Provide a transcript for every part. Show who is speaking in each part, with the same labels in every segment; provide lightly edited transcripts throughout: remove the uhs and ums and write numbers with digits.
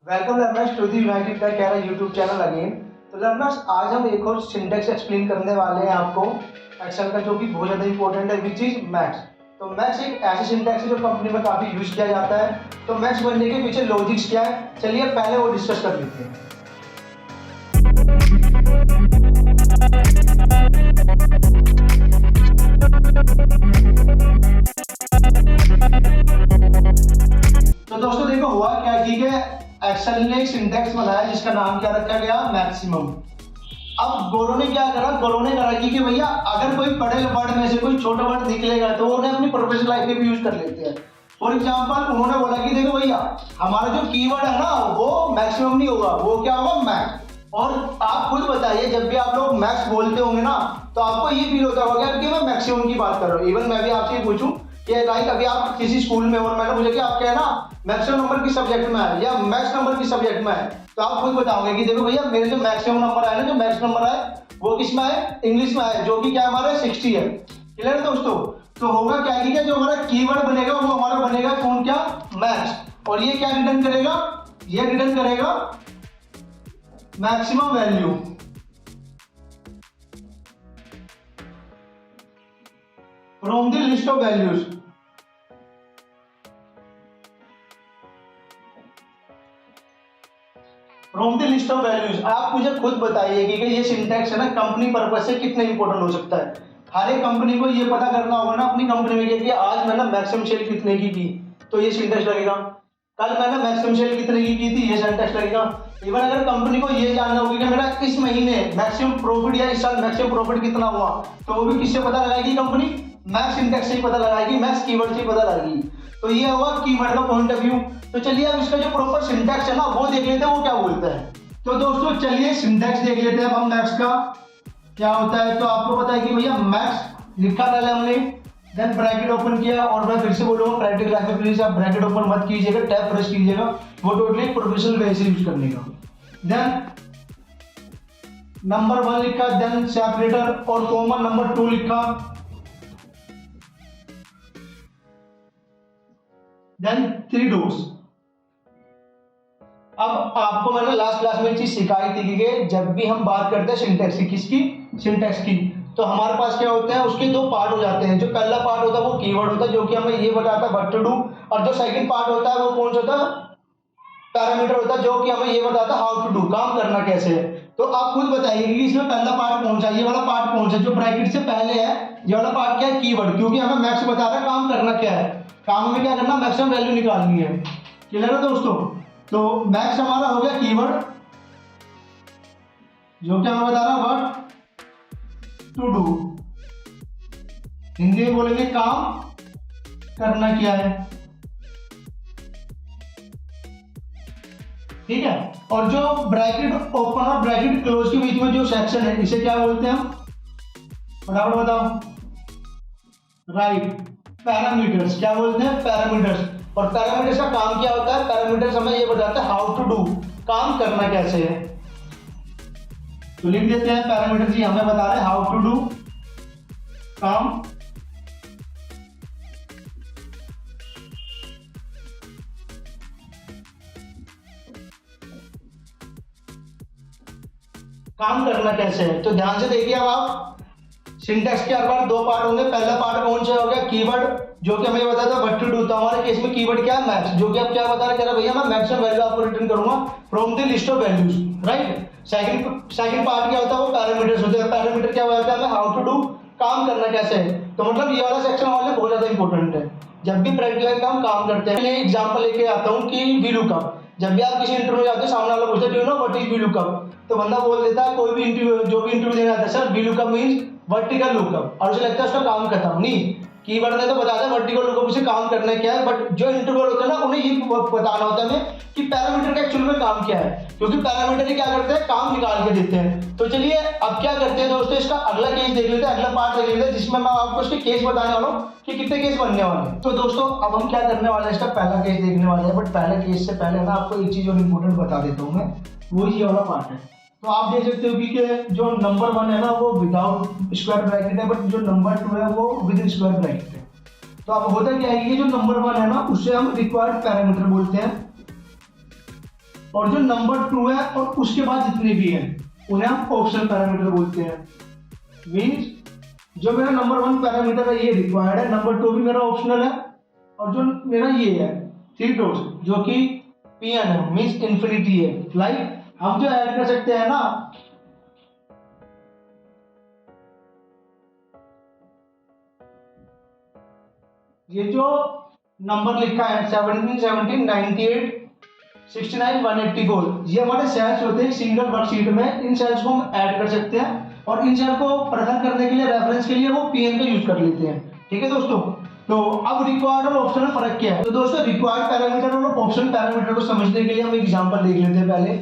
Speaker 1: Welcome learners to the United का कह रहा यूट्यूब चैनल अगेन। तो लर्नर्स आज हम एक और सिंटेक्स एक्सप्लेन करने वाले हैं आपको एक्सेल का, जो कि बहुत ज़्यादा इंपॉर्टेंट है, विच इज मैक्स। तो मैक्स एक ऐसी सिंटेक्स है जो कंपनी में काफ़ी यूज किया जाता है। तो मैक्स बनने के पीछे लॉजिक्स क्या है, चलिए पहले वो डिस्कस कर लेते हैं। तो दोस्तों देखो हुआ क्या कि एक्सेल ने एक सिंटेक्स बनाया जिसका नाम क्या रखा गया, मैक्सिमम। अब गोरों ने क्या करा, गोरों ने करा कि भैया अगर कोई बड़े वर्ड में से कोई छोटा वर्ड निकलेगा तो वो उन्हें अपनी प्रोफेशनल लाइफ में भी यूज कर लेते हैं। फॉर एग्जाम्पल उन्होंने बोला कि देखो भैया हमारा जो कीवर्ड है ना वो मैक्सिमम नहीं होगा, वो क्या होगा, मैक्स। और आप खुद बताइए जब भी आप लोग मैक्स बोलते होंगे ना तो आपको ये फील होता होगा कि मैं मैक्सिमम की बात कर रहा हूँ। इवन मैं भी आपसे पूछूं कि लाइक अभी आप किसी स्कूल में और मैंने मुझे कि आप क्या है ना मैक्सिमम नंबर की सब्जेक्ट में है या मैक्स नंबर की सब्जेक्ट में है, तो आप खुद बताओगे कि देखो भैया मेरे जो मैक्सिमम नंबर आए ना, जो मैक्स नंबर आए वो किस में है, इंग्लिश में है, जो कि क्या हमारा 60 है। क्लियर है दोस्तों। तो होगा क्या कि जो हमारा कीवर्ड बनेगा वो हमारा बनेगा कौन, क्या, मैक्स। और ये क्या रिटर्न करेगा, ये रिटर्न करेगा maximum value from the list of values. From the list of values. आप मुझे खुद बताइए कि ये सिंटैक्स है ना कंपनी पर्पस से कितना इंपॉर्टेंट हो सकता है। हर एक कंपनी को ये पता करना होगा ना अपनी कंपनी में कि आज मैंने मैक्सिमम सेल कितने की तो ये सिंटैक्स लगेगा, कल मैंने मैक्सिमम सेल कितने की थी ये सिंटैक्स लगेगा। इवन अगर कंपनी को ये जानना होगा कि मेरा इस महीने मैक्सिमम प्रॉफिट या इस साल मैक्सिमम प्रॉफिट कितना हुआ तो वो भी किससे पता लगाएगी कंपनी, मैक्स सिंटैक्स से ही पता लगाएगी, मैक्स कीवर्ड से ही पता लगाएगी। तो ये होगा कीवर्ड का पॉइंट ऑफ व्यू। तो चलिए अब इसका जो प्रॉपर सिंटैक्स है ना वो देख लेते हैं वो क्या बोलता है। तो दोस्तों चलिए सिंटैक्स देख लेते हैं अब हम मैक्स का क्या होता है। तो आपको पता है कि भैया मैक्स लिखा पहले हमने, देन ब्रैकेट ओपन किया, और मैं फिर से बोलूंगा प्रैक्टिकल लाइफ में प्लीज आप ब्रैकेट ओपन मत कीजिएगा, टैब प्रेस कीजिएगा, वो टोटली प्रोफेशनल वे से यूज करने का। देन नंबर 1 लिखा, देन सेपरेटर और कॉमन नंबर 2 लिखा, देन 3 डोर्स। अब आपको मैंने लास्ट क्लास में एक चीज सिखाई थी कि जब भी हम बात करते हैं सिंटैक्स की, किसकी, सिंटैक्स की, तो हमारे पास क्या होते हैं, उसके दो पार्ट हो जाते हैं। जो पहला पार्ट होता है वो कीवर्ड होता है जो कि हमें ये बताता है व्हाट टू डू, और जो सेकंड पार्ट होता है वो कौन सा होता है, पैरामीटर होता है जो कि हमें ये बताता है हाउ टू डू, काम करना कैसे है। तो आप खुद बताइए कि इसमें पहला पार्ट कौन सा, ये वाला पार्ट कौन सा, जो ब्रैकेट से पहले है ये वाला पार्ट क्या है, कीवर्ड, क्योंकि हमें मैक्स बता रहा है काम करना क्या है, काम में क्या करना, मैक्सिमम वैल्यू निकालनी है। क्लियर है दोस्तों। तो मैक्स हमारा हो गया कीवर्ड जो कि हमें बता रहा है व्हाट टू डू, हिंदी में बोलेंगे काम करना क्या है। ठीक है। और जो ब्रैकेट ओपन और ब्रैकेट क्लोज के बीच में जो सेक्शन है इसे क्या बोलते हैं हम, फटाफट बताओ, राइट, पैरामीटर्स। क्या बोलते हैं, पैरामीटर्स। और पैरामीटर्स का काम क्या होता है, पैरामीटर्स हमें ये बताता है हाउ टू डू, काम करना कैसे है। तो लिख देते हैं पैरामीटर्स ही हमें बता रहे हैं हाउ टू डू, काम काम करना कैसे है। तो ध्यान से देखिए अब आप सिंटैक्स के हर बार दो पार्ट होंगे। पहला पार्ट कौन सा हो गया, कीवर्ड, जो कि हमें बताया था व्हाट टू डू। तो हमारे केस में कीवर्ड क्या है, मैक्स, जो कि अब क्या बता रहा है, भैया मैं मैक्सिमम वैल्यू आपको रिटर्न करूंगा from the list of values, right. Second part क्या होता है, वो पैरामीटर्स होते हैं। पैरामीटर क्या होता है, हाउ टू डू, काम करना कैसे है। तो मतलब ये वाला सेक्शन हमारे लिए बहुत ज्यादा इंपॉर्टेंट है जब भी प्रैक्टिकल का हम काम करते हैं। मैं एग्जांपल लेके आता हूं कि VLOOKUP। जब भी आप किसी इंटरव्यू में जाते हैं सामने वाला पूछता है do you know what is VLOOKUP, तो बंदा बोल देता है, कोई भी इंटरव्यू जो भी इंटरव्यू देना आता है, sir VLOOKUP means vertical lookup, और उसे लगता है उसका काम खत्म। नहीं, कीवर्ड ने तो बताया था वर्टिकल लुकअप से काम करना क्या है, बट जो इंटरव्यूअर होता है ना उन्हें ये बताना होता है हमें कि पैरामीटर का एक्चुअल में काम क्या है, क्योंकि पैरामीटर ही क्या करते हैं, काम निकाल के देते हैं। तो चलिए अब क्या करते हैं दोस्तों, इसका अगला केस देख लेते हैं, अगला पार्ट देख लेते हैं जिसमें मैं आपको इसके केस बताने वाला हूँ कि कितने केस बनने वाले हैं। तो दोस्तों अब हम क्या करने वाले हैं, इसका पहला केस देखने वाले हैं। बट पहले केस से पहले ना आपको एक चीज और इंपॉर्टेंट बता देता हूँ मैं, वो ये वाला पार्ट है। तो आप देख सकते हो कि जो नंबर 1 है ना वो विदाउट स्क्वायर ब्रैकेट है, बट जो नंबर 2 है वो विद स्क्वायर ब्रैकेट है। तो अब होता क्या है कि जो नंबर 1 है ना उसे हम रिक्वायर्ड पैरामीटर बोलते हैं, और जो नंबर 2 है और उसके बाद जितने भी हैं उन्हें हम ऑप्शनल पैरामीटर बोलते हैं। मीन्स जो मेरा नंबर 1 पैरामीटर है ये रिक्वायर्ड है, नंबर 2 भी मेरा ऑप्शनल है, और जो मेरा ये है 3 डॉट्स जो कि Pn है मीन्स इंफिनिटी है। लाइक हम जो ऐड कर सकते हैं ना, ये जो नंबर लिखा है 17, 17, 98, 69, 184, ये हमारे सेल्स होते हैं सिंगल वर्कशीट में। इन सेल्स को हम ऐड कर सकते हैं और इन सेल को प्रेजेंट करने के लिए रेफरेंस के लिए वो Pn का यूज कर लेते हैं। ठीक है दोस्तों, तो अब रिक्वायर्ड और ऑप्शनल फर्क क्या है? तो दोस्तों रिक्वायर्ड पैरामीटर और ऑप्शनल पैरामीटर को समझने के लिए हम एग्जांपल देख लेते हैं पहले।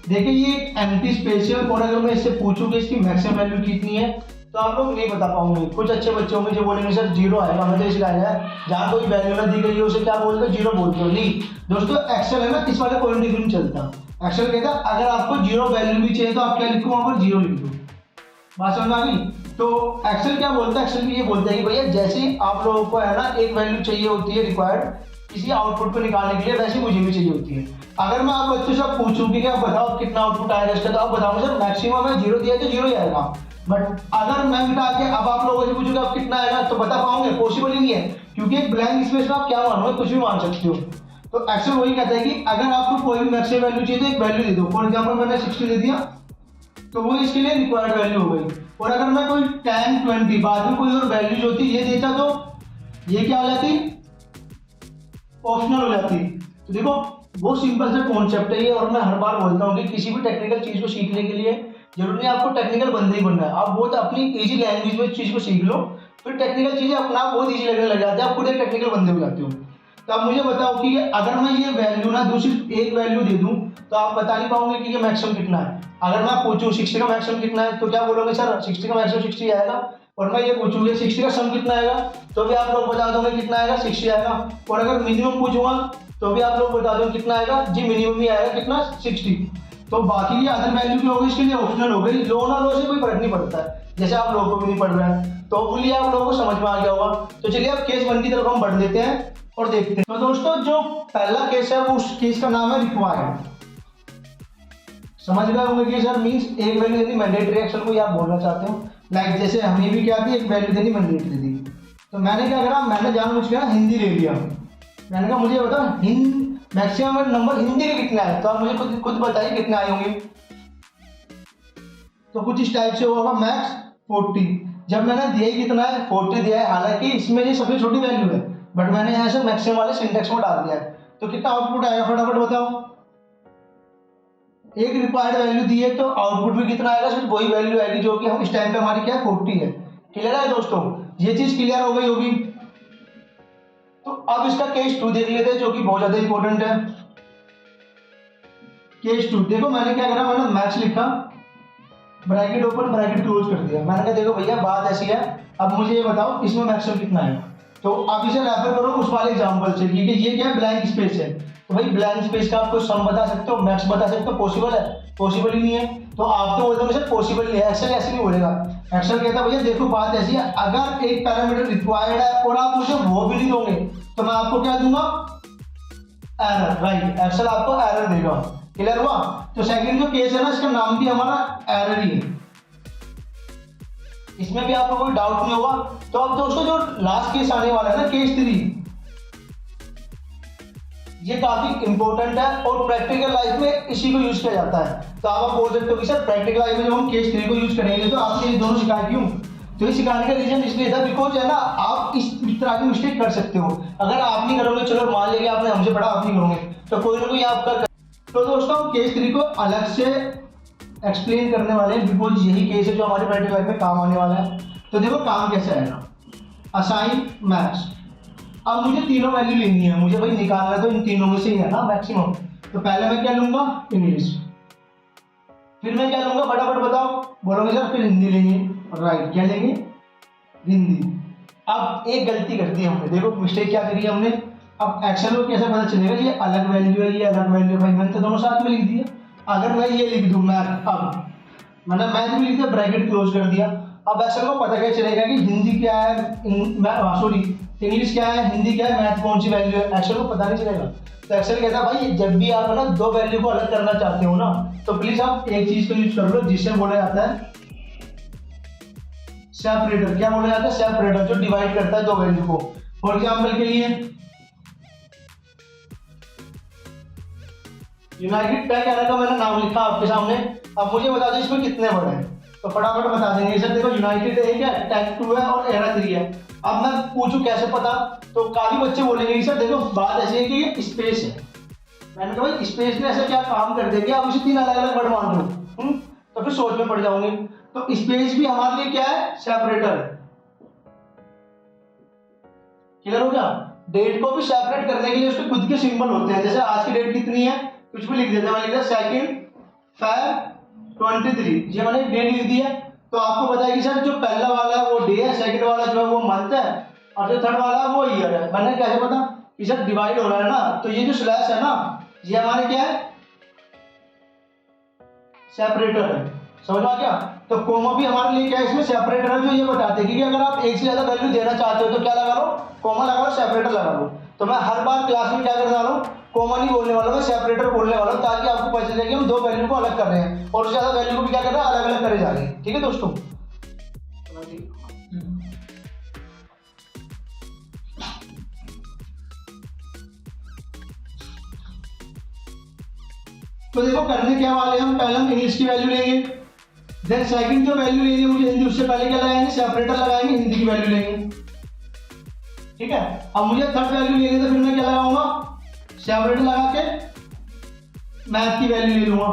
Speaker 1: देखिए ये एक एम्प्टी स्पेस है और अगर मैं इससे पूछूं कि इसकी मैक्सिमम वैल्यू कितनी है तो आप लोग नहीं बता पाओगे। कुछ अच्छे बच्चे होंगे जो बोलेंगे सर 0 आएगा, हमें तो इसलिए आया है जहाँ कोई वैल्यू ना दी गई है उसे क्या बोलते हो 0 बोलते हो। नहीं दोस्तों, एक्सेल है ना, इस वाले कोई नहीं चलता। एक्सेल कहता है अगर आपको 0 वैल्यू भी चाहिए तो आप क्या लिखो, वहां पर 0 लिख दो। बात समझ आ गई? तो एक्सेल क्या बोलता है, एक्सेल ये बोलता है कि भैया जैसे आप लोगों को है ना एक वैल्यू चाहिए होती है रिक्वायर्ड किसी आउटपुट को निकालने के लिए, वैसे मुझे भी चाहिए होती है। अगर मैं आप बच्चों से पूछूं कि क्या बताओ कितना आउटपुट आएगा इसका, तो आप बताओगे सर मैक्सिमम है 0 दिया तो 0 ही आएगा। बट अगर मैं बिठा के अब आप लोगों से पूछूंगा आप कितना आएगा तो बता पाओगे? पॉसिबल ही नहीं है, क्योंकि एक ब्लैंक स्पेस में आप क्या मानोगे, कुछ भी मान सकते हो। तो एक्सेल वही कहता है कि अगर आपको कोई भी मैक्सिमम वैल्यू चाहिए तो एक वैल्यू दे दो। फॉर एग्जाम्पल मैंने 60 दे दिया तो वो इसके लिए रिक्वायर्ड वैल्यू हो गई। और अगर मैं कोई 10, 20 बाद में कोई और वैल्यू होती ये देता तो ये क्या हो जाती, ऑप्शनल हो जाती। तो देखो वो सिंपल सा कॉन्सेप्ट है ये, और मैं हर बार बोलता हूँ कि किसी भी टेक्निकल चीज को सीखने के लिए जरूरी नहीं आपको टेक्निकल बंदे ही बनना है। आप बहुत अपनी इजी लैंग्वेज में चीज को सीख लो, फिर टेक्निकल चीजें अपना आप बहुत इजी लगने लग जाते हैं, आप खुद एक टेक्निकल बंदे हो जाते हो। तो आप मुझे बताओ कि अगर मैं ये वैल्यू ना दूँ, सिर्फ एक वैल्यू दे दूँ तो आप बता नहीं पाओगे कि ये मैक्सिमम कितना है। अगर मैं पूछूं 60 का मैक्सिमम कितना है तो क्या बोलोगे सर 60 का मैक्सिमम 60 आएगा। और मैं ये पूछूंगी 60 का सम कितना आएगा तो भी आप लोग बता दोगे कितना आएगा 60 आएगा। और अगर मिनिमम पूछूंगा तो भी आप लोग बता दोगे कितना आएगा, जी मिनिमम ही आएगा कितना 60। तो बाकी ये अदर वैल्यू की होगी इसके लिए ऑप्शनल हो गई। लो ना लो से कोई फर्क नहीं पड़ता है, जैसे आप लोगों को भी नहीं पड़ रहा है। तो होपफुली आप लोगों को समझ में आ गया होगा। तो चलिए अब केस 1 की तरफ हम बढ़ लेते हैं और देखते हैं। तो दोस्तों जो पहला केस है वो उस केस का नाम है रिक्वायर्ड। समझ गए होंगे कि सर मींस एक वैल्यू देनी मैंडेटरी, एक्सेल को आप बोलना चाहते हो। लाइक जैसे हमें भी क्या थी, एक वैल्यू देनी मैंडेटरी थी। तो मैंने क्या करा, मैंने जानबूझ के हिंदी ले लिया। मैंने कहा मुझे बताओ मैक्सिमम नंबर हिंदी के कितना है, तो आप मुझे खुद बताइए कितने आए होंगे। तो कुछ इस टाइप से होगा मैक्स 40। जब मैंने दिया ही कितना है 40 दिया है, हालांकि इसमें ये सबसे छोटी वैल्यू है बट मैंने यहाँ से मैक्सिमम वाले सिंटेक्स में डाल दिया है। तो कितना आउटपुट आएगा फटाफट बताओ। एक रिक्वायर्ड वैल्यू दी है तो आउटपुट भी कितना आएगा, सिर्फ वही वैल्यू आएगी जो कि हम इस टाइम पे हमारी क्या है 40 है। क्लियर है दोस्तों, ये चीज क्लियर हो गई होगी। तो अब इसका केस 2 देख लेते हैं जो कि बहुत ज्यादा इंपॉर्टेंट है। केस 2 देखो मैंने क्या करा, मैंने मैक्स लिखा, ब्रैकेट ओपन ब्रैकेट क्लोज कर दिया। मैंने कहा देखो भैया बात ऐसी है, अब मुझे ये बताओ इसमें मैक्सिमम कितना है। तो आप इसे रेफर करो उस वाले एग्जांपल से, क्योंकि ये क्या है ब्लैंक स्पेस है। तो भाई ब्लैंक स्पेस का आपको सम बता सकते हो, मैक्स बता सकते हो, पॉसिबल है? पॉसिबल ही नहीं है। तो आप तो बोलते हो सर पॉसिबल नहीं है, एक्सेल ऐसे नहीं बोलेगा। एक्सेल कहता है भैया देखो बात ऐसी है, अगर एक पैरामीटर रिक्वायर्ड है और आप मुझे वो भी नहीं दोगे तो मैं आपको क्या दूंगा, एरर। राइट, एक्सेल आपको एरर देगा। क्लियर हुआ? तो सेकंड जो केस है ना, इसका नाम भी हमारा एरर ही है, इसमें भी आपको कोई डाउट नहीं होगा। तो अब दोस्तों जो लास्ट केस आने वाला है ना, केस 3, ये काफी इंपॉर्टेंट है और प्रैक्टिकल लाइफ में इसी को यूज किया जाता है। तो आप बोल सकते हो कि सर प्रैक्टिकल लाइफ में जब हम केस 3 को यूज करेंगे तो आपने ये दोनों सिखाए क्यों? तो ये सिखाने का रीजन इसलिए था बिकॉज है ना आप इस तरह की मिस्टेक कर सकते हो। अगर आप नहीं करोगे, चलो मान लेंगे आपने हमसे पढ़ा, आप नहीं करोगे तो कोई ना कोई आपका। तो दोस्तों हम केस 3 को अलग से एक्सप्लेन करने वाले हैं बिकॉज यही केस है जो हमारी प्रैक्टिकल लाइफ में काम आने वाला है। तो देखो काम कैसे आएगा, असाइन मैक्स। अब मुझे तीनों वैल्यू लेनी है, मुझे भाई निकालना तो इन तीनों में से ही है ना मैक्सिमम। तो पहले मैं क्या लूंगा, इंग्लिश, फिर मैं क्या लूंगा फटाफट बताओ, बोलोगे सर फिर हिंदी लेंगे। राइट, क्या लेंगे, हिंदी। अब एक गलती कर दी हमने, देखो मिस्टेक क्या करी हमने। अब एक्सेल को कैसे पता चलेगा ये अलग वैल्यू है ये अलग वैल्यू है, भाई मैंने तो दोनों साथ में लिख दिया। अगर मैं ये लिख दूं मैथ, अब मैंने मैथ भी लिख दिया, ब्रैकेट क्लोज कर दिया। अब एक्सेल को पता क्या चलेगा कि हिंदी क्या है, सॉरी इंग्लिश क्या है, हिंदी क्या है, मैथ कौन सी वैल्यू है, एक्सेल को पता नहीं चलेगा। तो एक्सेल कहता है भाई जब भी आप है ना दो वैल्यू को अलग करना चाहते हो ना, तो प्लीज आप एक चीज को यूज कर लो जिससे बोला जाता है सेपरेटर। क्या बोला जाता है? सेपरेटर, जो डिवाइड करता है दो वैल्यू को। फॉर एग्जाम्पल के लिए यूनाइटेड टैग कहने का मैंने नाम लिखा आपके सामने। अब मुझे बता दो इसमें कितने वर्ड हैं, तो फटाफट बता देंगे सर। देखो यूनाइटेड एक है, टैग 2 है और एरा 3 है। अब मैं पूछूं कैसे पता, तो काफी बच्चे बोलेंगे सर देखो बात ऐसी है कि ये स्पेस है। मैंने कहा भाई स्पेस में ऐसा क्या काम कर देंगे आप इसे 3 अलग अलग वर्ड मान लो, तो फिर सोच में पड़ जाओगे। तो स्पेस भी हमारे लिए क्या है? सेपरेटर है। क्लियर हो गया? डेट को भी सेपरेट करने के लिए उसके खुद के सिंबल होते हैं। जैसे आज की डेट कितनी है, कुछ भी लिख देते हैं। मैं लिख दिया 2 Feb 23, ये मैंने डेट लिख दी है। तो आपको पता है कि सर जो पहला वाला है वो डे है, सेकंड वाला जो है वो मंथ है, और जो थर्ड वाला है वो ईयर है। मैंने कैसे पता कि सर डिवाइड हो रहा है ना, तो ये जो स्लैश है ना ये हमारे क्या है? सेपरेटर है। समझ आ गया? तो कोमा भी हमारे लिए क्या है? इसमें सेपरेटर है, जो ये बताते हैं कि अगर आप एक से ज्यादा वैल्यू देना चाहते हो तो क्या लगा लो? कोमा लगा लो, सेपरेटर लगा लो। तो मैं हर बार क्लास में क्या करने वाला हूँ? कोमा नहीं बोलने वाला, मैं सेपरेटर बोलने वाला हूँ, ताकि आपको पता चले कि हम दो वैल्यू को अलग कर रहे हैं और उससे ज्यादा वैल्यू को भी क्या कर रहे हैं? अलग अलग करे जा रहे हैं। ठीक है दोस्तों? तो देखो करने क्या वाले हम, पहले हम इंग्लिश की वैल्यू लेंगे, देन सेकंड जो वैल्यू लेंगे मुझे हिंदी, उससे पहले क्या लगाएंगे? सेपरेटर लगाएंगे, हिंदी की वैल्यू लेंगे। ठीक है? अब मुझे थर्ड वैल्यू लेंगे तो फिर मैं क्या लगाऊंगा? सेपरेटर लगा के मैथ की वैल्यू ले लूंगा।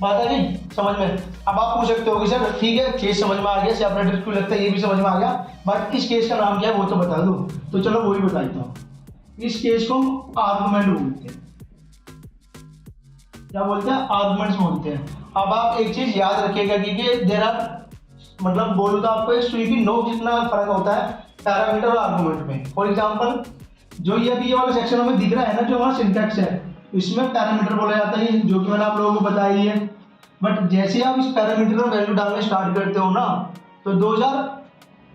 Speaker 1: बात आ गई समझ में? अब आप पूछ सकते हो कि सर ठीक है केस समझ में आ गया, सेपरेटर क्यों लगता है ये भी समझ में आ गया, बट इस केस का नाम क्या है वो तो बता दो। तो चलो वो ही बता देता हूं। इस केस को हम आर्गुमेंट बोलते हैं। क्या बोलते हैं? आर्गुमेंट्स बोलते हैं। अब आप एक चीज याद रखिएगा कि देयर आर, मतलब बोलूं तो आपको एक सुई की नोक जितना फर्क होता है पैरामीटर और आर्गुमेंट में। फॉर एग्जांपल जो ये अभी ये वाला सेक्शन हमें दिख रहा है ना, जो हमारा सिंटैक्स है, इसमें पैरामीटर बोला जाता है, जो कि मैंने आप लोगों को बताया है। बट जैसे आप इस पैरामीटर में वैल्यू डालना स्टार्ट करते हो ना, तो 2000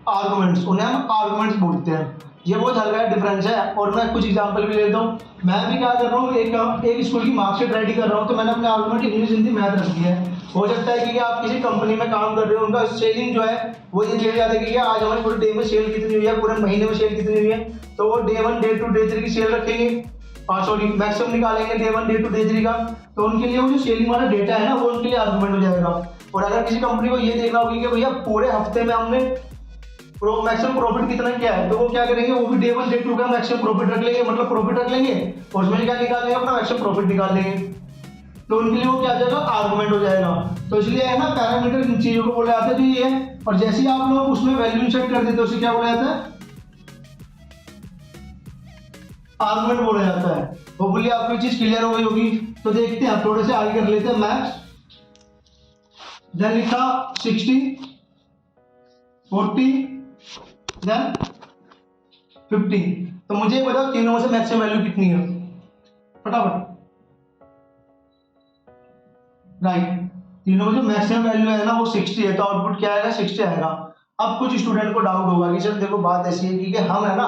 Speaker 1: आर्गुमेंट्स, उन्हें हम आर्गुमेंट्स बोलते हैं। ये बहुत हल्का डिफरेंस है। और मैं कुछ एग्जांपल भी लेता हूँ। मैं भी क्या कर रहा हूँ, एक स्कूल की मार्कशीट रेडी कर रहा हूँ, तो मैंने अपने आर्गुमेंट इंग्लिश हिंदी मैथ रख दिया है। हो सकता है कि आप किसी कंपनी में काम कर रहे हो, उनका सेलिंग जो है वो ये लिखा जाता है कि आज हमारे पूरे डे में सेल कितनी हुई है, पूरे महीने में सेल कितनी हुई है, तो वो डे 1 डे 2 डे 3 की सेल रखेंगे, सॉरी मैक्सिमम निकालेंगे डे 1 डे 2 डे 3 का। तो उनके लिए वो जो सेलिंग वाला डेटा है ना, वो उनके लिए आर्गुमेंट हो जाएगा। और अगर किसी कंपनी को ये देखना होगी कि भैया पूरे हफ्ते में हमने मैक्सिमम प्रॉफिट कितना क्या है, तो वो क्या करेंगे, वो भी डे 1 डे 2 का मैक्सिमम प्रॉफिट रख लेंगे, मतलब प्रॉफिट रख लेंगे और उसमें क्या निकाल लेंगे? अपना मैक्सिमम प्रॉफिट निकाल लेंगे। तो उनके लिए वो क्या आ जाएगा? आर्गुमेंट हो जाएगा। तो इसलिए है ना पैरामीटर इन चीजों को बोला जाता है जो ये है। और जैसे ही आप लोग उसमें वैल्यू इंसर्ट कर देते हो उसे क्या बोला जाता है? आर्गुमेंट बोला जाता है। होपफुली आपको चीज क्लियर हो गई होगी। तो देखते हैं, थोड़े से आगे कर लेते हैं। मैक्स, देन लिखा 60 40 देन 50। तो मुझे बताओ तीनों में से मैक्सिमम वैल्यू कितनी है? फटाफट। राइट, तीनों में जो मैक्सिमम वैल्यू है ना वो 60 है, तो आउटपुट क्या आएगा? 60 आएगा। अब कुछ स्टूडेंट को डाउट होगा कि सर देखो बात ऐसी है कि हम है ना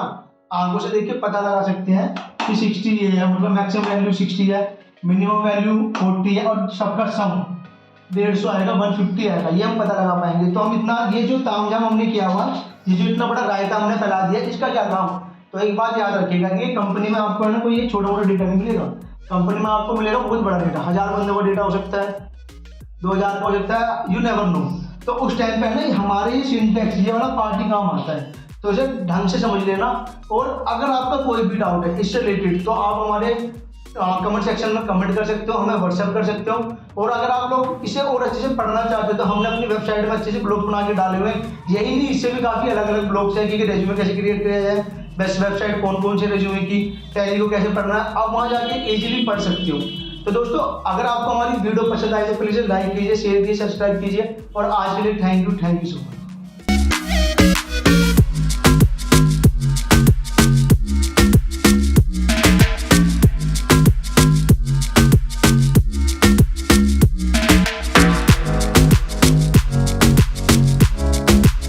Speaker 1: आंखों से देख के पता लगा सकते हैं कि 60 ये है, मतलब मैक्सिमम वैल्यू 60 है, मिनिमम वैल्यू 40 है और सबका सम 150 आएगा, 150 आएगा, ये हम पता लगा पाएंगे। तो हम इतना ये जो तामझाम हमने किया हुआ, ये जो इतना बड़ा रायता हमने फैला दिया, इसका क्या काम? तो एक बात याद रखिएगा कि कंपनी में आपको है ना कोई ये छोटा मोटा डेटा नहीं मिलेगा, कंपनी में आपको मिलेगा बहुत बड़ा डेटा। 1000 बंदों का डेटा हो सकता है, 2000 का हो सकता है, यू नेवर नो। तो उस टाइम पे ना हमारे ये सिंटैक्स ये वाला पार्ट ही काम आता है। तो इसे ढंग से समझ लेना। और अगर आपका कोई भी डाउट है इससे रिलेटेड तो आप हमारे कमेंट सेक्शन में कमेंट कर सकते हो, हमें व्हाट्सएप कर सकते हो। और अगर आप लोग इसे और अच्छे से पढ़ना चाहते हो तो हमने अपनी वेबसाइट में अच्छे से ब्लॉग बना के डाले हुए हैं। यही नहीं, इससे भी काफ़ी अलग अलग ब्लॉग्स हैं कि रेज्यूमे कैसे क्रिएट किया जाए, बेस्ट वेबसाइट कौन कौन से रेज्यूमे की, टैली को कैसे पढ़ना है, आप वहाँ जाके इजीली पढ़ सकते हो। तो दोस्तों अगर आपको हमारी वीडियो पसंद आए तो प्लीज़ लाइक कीजिए, शेयर कीजिए, सब्सक्राइब कीजिए। और आज के लिए थैंक यू सो मच।